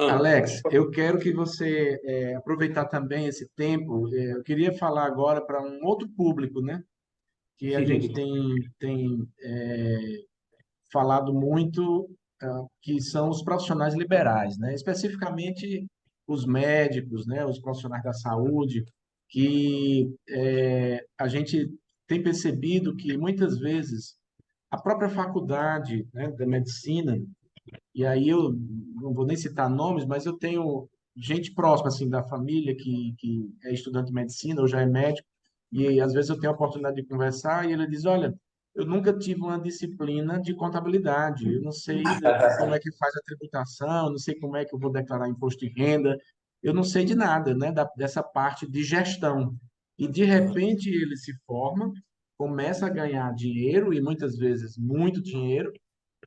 Ah, Alex, eu quero que você aproveitar também esse tempo. Eu queria falar agora para um outro público, né? Que a gente tem falado muito, que são os profissionais liberais, né? Especificamente os médicos, né? Os profissionais da saúde, que a gente tem percebido que muitas vezes a própria faculdade, né, da medicina. E aí eu não vou nem citar nomes, mas eu tenho gente próxima assim da família que é estudante de medicina ou já é médico, e às vezes eu tenho a oportunidade de conversar e ele diz, olha, eu nunca tive uma disciplina de contabilidade, eu não sei como é que faz a tributação, eu não sei como é que eu vou declarar imposto de renda, eu não sei de nada, né, dessa parte de gestão. E de repente ele se forma, começa a ganhar dinheiro e muitas vezes muito dinheiro,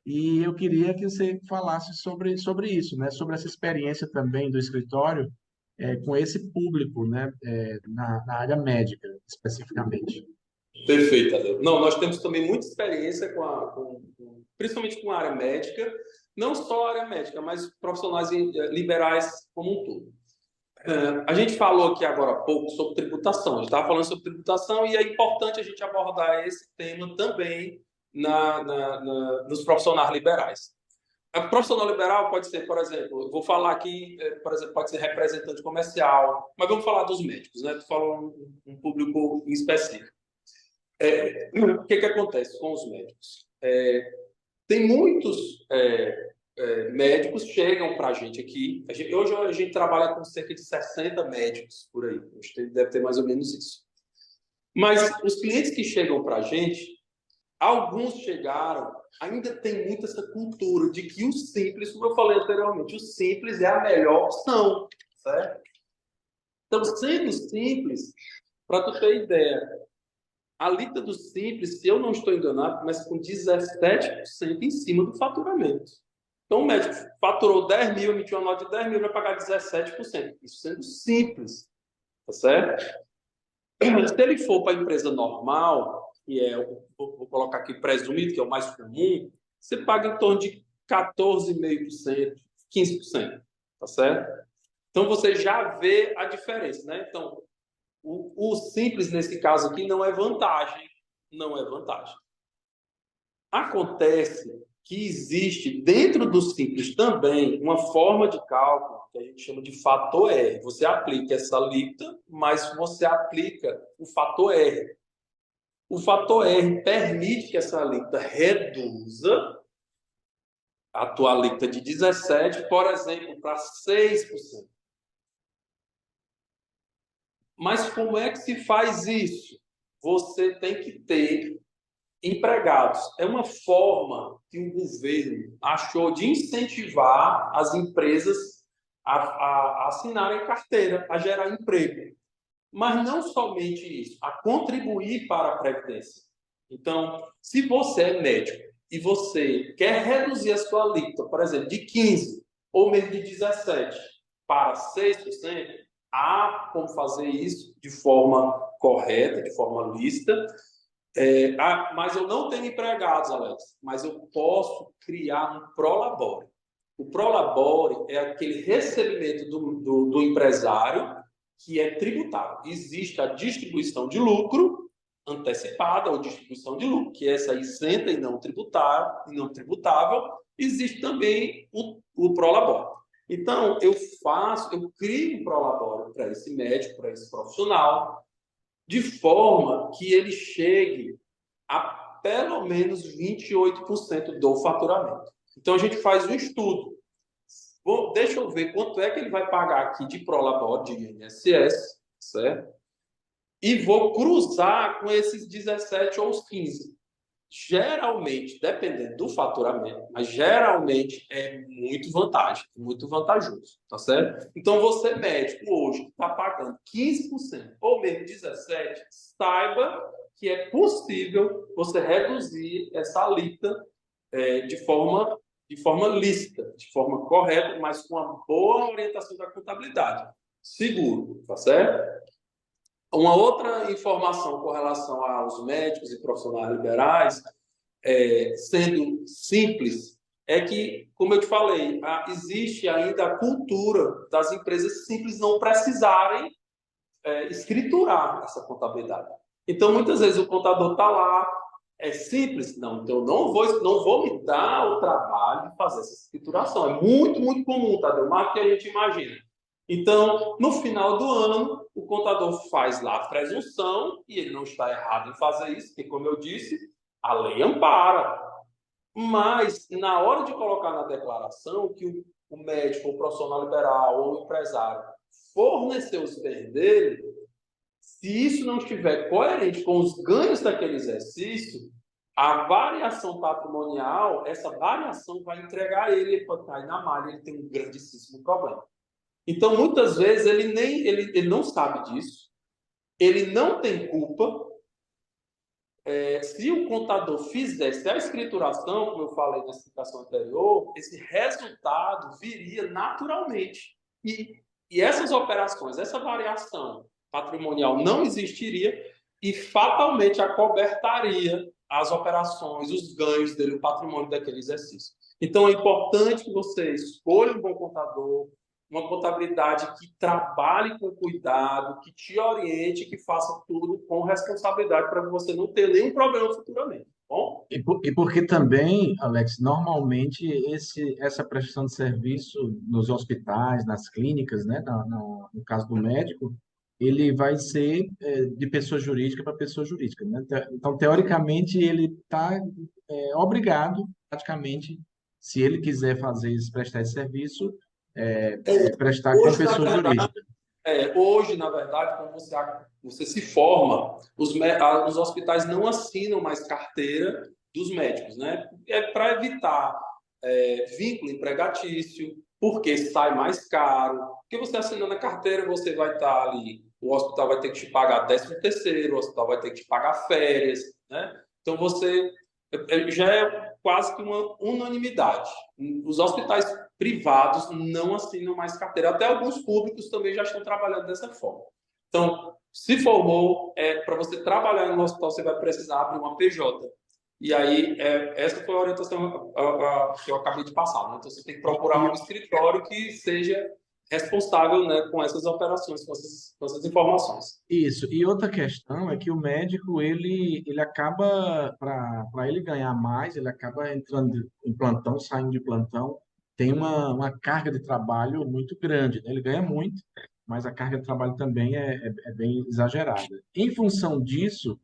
e eu queria que você falasse sobre isso, né? Sobre essa experiência também do escritório com esse público, né? Na área médica, especificamente. Perfeito, Adel. Não, nós temos também muita experiência principalmente com a área médica, não só a área médica, mas profissionais liberais como um todo. A gente falou aqui agora há pouco sobre tributação. A gente estava falando sobre tributação e é importante a gente abordar esse tema também nos profissionais liberais. A profissional liberal pode ser, por exemplo, vou falar aqui, por exemplo, pode ser representante comercial, mas vamos falar dos médicos, né? Tu falou um público em específico. O que acontece com os médicos? Tem muitos médicos que chegam para a gente aqui. Hoje a gente trabalha com cerca de 60 médicos por aí. Deve ter mais ou menos isso. Mas os clientes que chegam para a gente, alguns chegaram, ainda tem muito essa cultura de que o simples, como eu falei anteriormente, o simples é a melhor opção, certo? Então, sendo simples, para tu ter ideia, a lista do simples, se eu não estou enganado, começa com 17% em cima do faturamento. Então, o médico faturou 10 mil, emitiu uma nota de 10 mil, vai pagar 17%. Isso sendo simples, tá certo? Se ele for para a empresa normal, que é, vou colocar aqui presumido, que é o mais comum, você paga em torno de 14,5%, 15%, tá certo? Então, você já vê a diferença, né? Então, o simples, nesse caso aqui, não é vantagem. Não é vantagem. Acontece que existe dentro do simples também uma forma de cálculo que a gente chama de fator R. Você aplica essa alíquota, mas você aplica o fator R. O fator R permite que essa alíquota reduza a tua alíquota de 17%, por exemplo, para 6%. Mas como é que se faz isso? Você tem que ter empregados. É uma forma que o governo achou de incentivar as empresas a assinarem carteira, a gerar emprego. Mas não somente isso, a contribuir para a Previdência. Então, se você é médico e você quer reduzir a sua alíquota, por exemplo, de 15% ou mesmo de 17% para 6%, há como fazer isso de forma correta, de forma lícita. Mas eu não tenho empregados, Alex, mas eu posso criar um prolabore. O prolabore é aquele recebimento do empresário que é tributável. Existe a distribuição de lucro antecipada ou distribuição de lucro, que é essa isenta e não tributável, e não tributável. Existe também o prolabore. Então, eu crio um prolabore para esse médico, para esse profissional, de forma que ele chegue a pelo menos 28% do faturamento. Então, a gente faz um estudo. Deixa eu ver quanto é que ele vai pagar aqui de Prolabore, de INSS, certo? E vou cruzar com esses 17 ou os 15. Geralmente, dependendo do faturamento, mas geralmente é muito vantajoso, tá certo? Então, você médico hoje está pagando 15% ou mesmo 17%, saiba que é possível você reduzir essa alíquota de forma lícita, de forma correta, mas com uma boa orientação da contabilidade. Seguro, tá certo? Uma outra informação com relação aos médicos e profissionais liberais, sendo simples, é que, como eu te falei, existe ainda a cultura das empresas simples não precisarem escriturar essa contabilidade. Então, muitas vezes o contador está lá, é simples, não, então eu não vou me dar o trabalho de fazer essa escrituração. É muito, muito comum, Tadeu, mais do que a gente imagina. Então, no final do ano, o contador faz lá a presunção, e ele não está errado em fazer isso, porque, como eu disse, a lei ampara. Mas, na hora de colocar na declaração que o médico, o profissional liberal ou o empresário forneceu os bens dele, se isso não estiver coerente com os ganhos daquele exercício, a variação patrimonial, essa variação vai entregar ele para cair na malha, ele tem um grandíssimo problema. Então, muitas vezes, ele não sabe disso, ele não tem culpa. Se o contador fizesse a escrituração, como eu falei na explicação anterior, esse resultado viria naturalmente. E essas operações, essa variação patrimonial não existiria e fatalmente acobertaria as operações, os ganhos dele, o patrimônio daquele exercício. Então, é importante que você escolha um bom contador, uma contabilidade que trabalhe com cuidado, que te oriente, que faça tudo com responsabilidade para você não ter nenhum problema futuramente. Bom? E porque também, Alex, normalmente essa prestação de serviço nos hospitais, nas clínicas, né, no caso do médico, ele vai ser de pessoa jurídica para pessoa jurídica, né? Então, teoricamente, ele está obrigado, praticamente, se ele quiser fazer prestar esse serviço, prestar com Hoje, na pessoa verdade, jurídica. quando você se forma, os hospitais não assinam mais carteira dos médicos, né? É para evitar vínculo empregatício, porque sai mais caro. Porque você assinando a carteira, você vai estar ali, o hospital vai ter que te pagar 13º, o hospital vai ter que te pagar férias, né? Então já é quase que uma unanimidade. Os hospitais privados não assinam mais carteira. Até alguns públicos também já estão trabalhando dessa forma. Então, se formou, para você trabalhar no hospital, você vai precisar abrir uma PJ. E aí, essa foi a orientação que eu acabei de passar. Né? Então, você tem que procurar um escritório que seja responsável, né, com essas operações, com essas informações. Isso. E outra questão é que o médico, ele acaba, para ele ganhar mais, ele acaba entrando em plantão, saindo de plantão, tem uma carga de trabalho muito grande, né? Ele ganha muito, mas a carga de trabalho também é bem exagerada. Em função disso,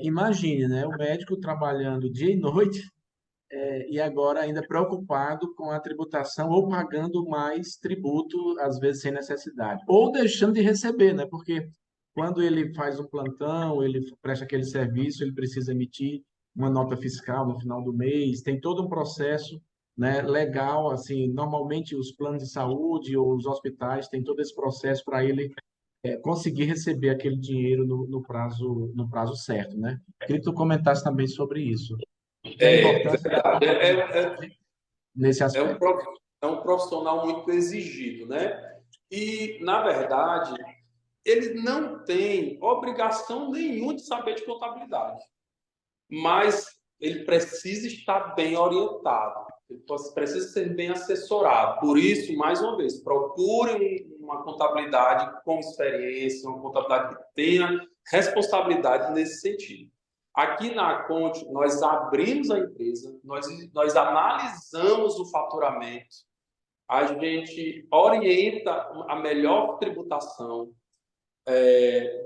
imagine, né? O médico trabalhando dia e noite, e agora ainda preocupado com a tributação ou pagando mais tributo, às vezes sem necessidade, ou deixando de receber, né? Porque quando ele faz um plantão, ele presta aquele serviço, ele precisa emitir uma nota fiscal no final do mês, tem todo um processo, né, legal, assim, normalmente os planos de saúde ou os hospitais têm todo esse processo para ele conseguir receber aquele dinheiro no prazo certo, né? Queria que tu comentasse também sobre isso, que é a importância da Verdade. contabilidade nesse É um, aspecto. prof- é um profissional muito exigido, né? E, na verdade, ele não tem obrigação nenhuma de saber de contabilidade, mas ele precisa estar bem orientado, ele precisa ser bem assessorado. Por isso, mais uma vez, procure uma contabilidade com experiência, uma contabilidade que tenha responsabilidade nesse sentido. Aqui na Aconte, nós abrimos a empresa, nós analisamos o faturamento, a gente orienta a melhor tributação,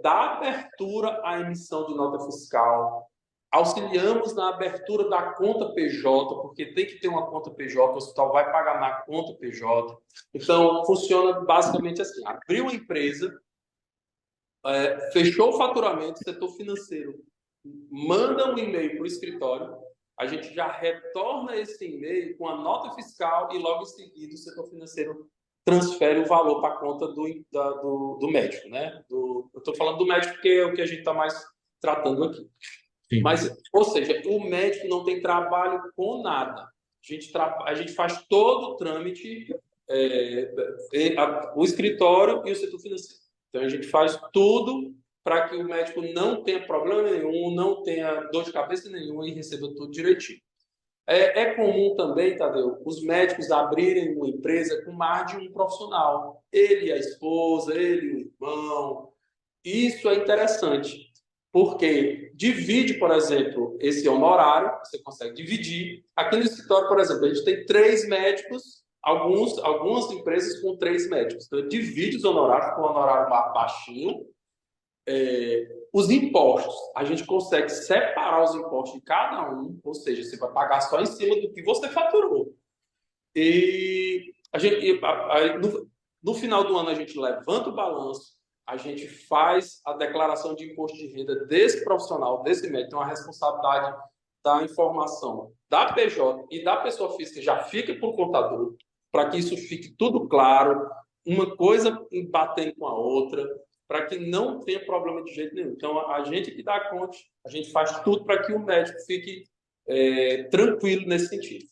dá abertura à emissão de nota fiscal, auxiliamos na abertura da conta PJ, porque tem que ter uma conta PJ, o hospital vai pagar na conta PJ. Então, funciona basicamente assim: abriu a empresa, fechou o faturamento, setor financeiro manda um e-mail para o escritório, a gente já retorna esse e-mail com a nota fiscal e logo em seguida o setor financeiro transfere o valor para a conta do médico, né? Eu estou falando do médico porque é o que a gente está mais tratando aqui. Sim. Mas, ou seja, o médico não tem trabalho com nada. A gente faz todo o trâmite, o escritório e o setor financeiro. Então, a gente faz tudo para que o médico não tenha problema nenhum, não tenha dor de cabeça nenhuma e receba tudo direitinho. É comum também, Tadeu, os médicos abrirem uma empresa com mais de um profissional. Ele, a esposa, ele, o irmão. Isso é interessante, porque divide, por exemplo, esse honorário, você consegue dividir. Aqui no escritório, por exemplo, a gente tem 3 médicos, algumas empresas com 3 médicos. Então, divide os honorários com um honorário baixinho. Os impostos, a gente consegue separar os impostos de cada um, ou seja, você vai pagar só em cima do que você faturou. E a gente, no final do ano, a gente levanta o balanço, a gente faz a declaração de imposto de renda desse profissional, desse médico, tem uma responsabilidade da informação da PJ e da pessoa física já fica para o contador, para que isso fique tudo claro, uma coisa batendo com a outra, para que não tenha problema de jeito nenhum. Então, a gente que dá conta, a gente faz tudo para que o médico fique tranquilo nesse sentido.